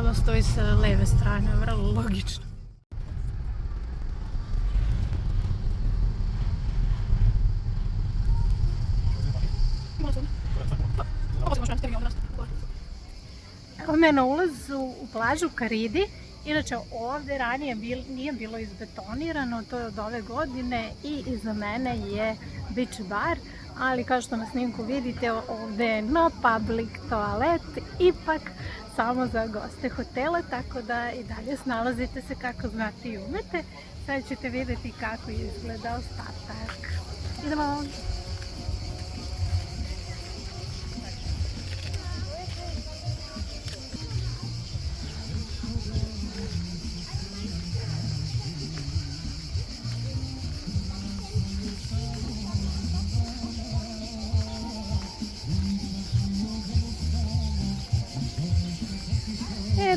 trebalo stoji sa leve strane, vrlo logično. Evo me na ulazu u plažu Karidi. Inače ovdje ranije nije bilo izbetonirano, to je od ove godine i iza mene je beach bar, ali kao što na snimku vidite ovdje je no public toalet, ipak samo za goste hotela, tako da i dalje snalazite se kako znate i umete. Sad ćete vidjeti kako izgleda ostatak. Idemo!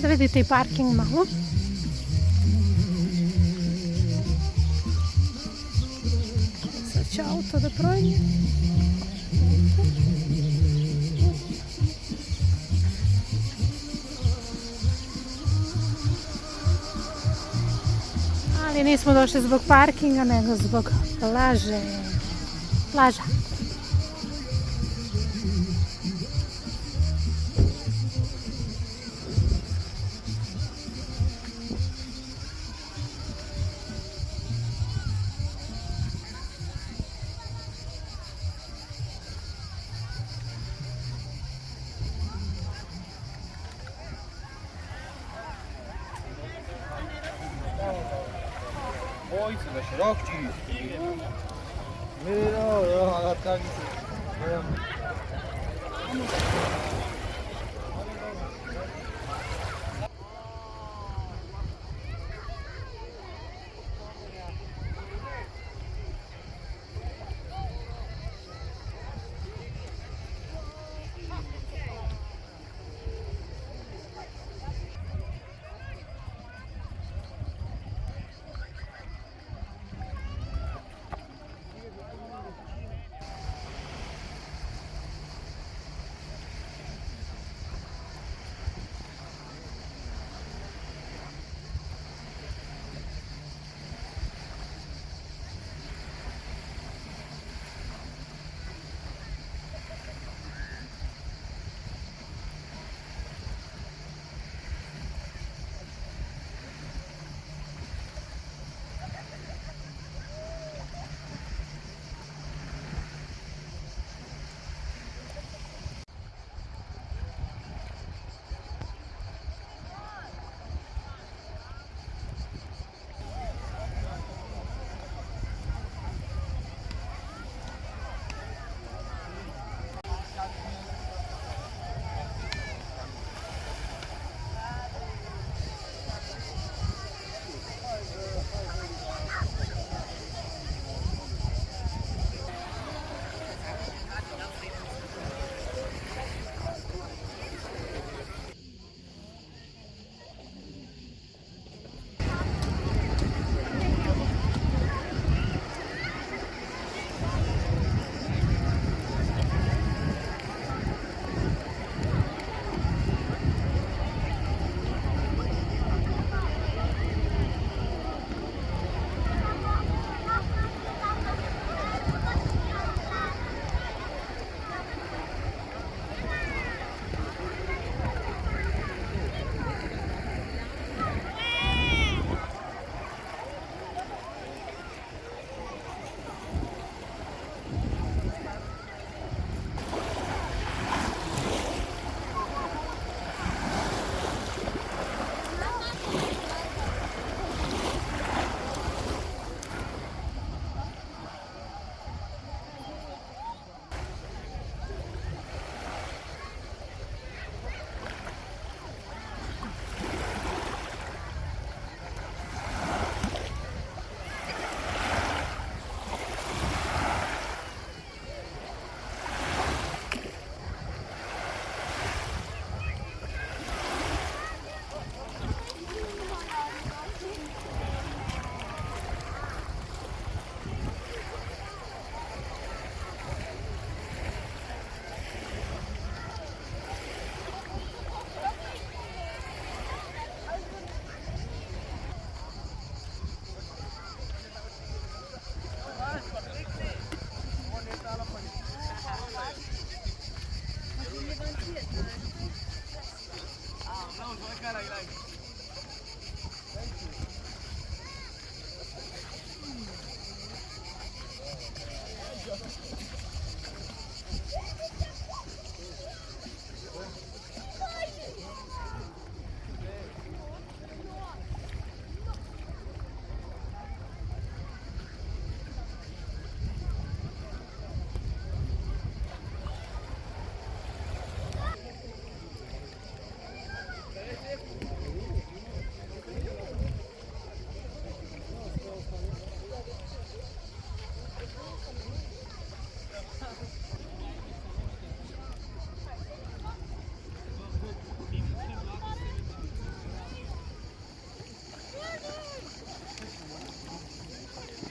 Da vidite i parking malo. Sad će auto da prođe. Ali nismo došli zbog parkinga, nego zbog plaže. Plaža. Ojci, da širokči. Mira, kako se...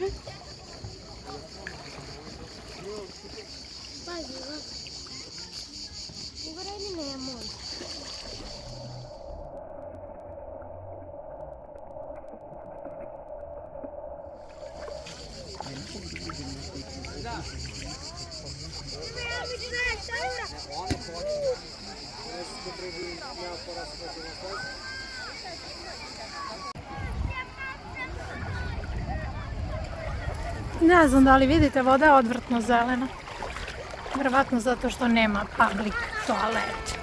Pazi, uvredi nemoj. Ne znam da li vidite, voda je odvrtno zelena. Vjerovatno zato što nema public toalet.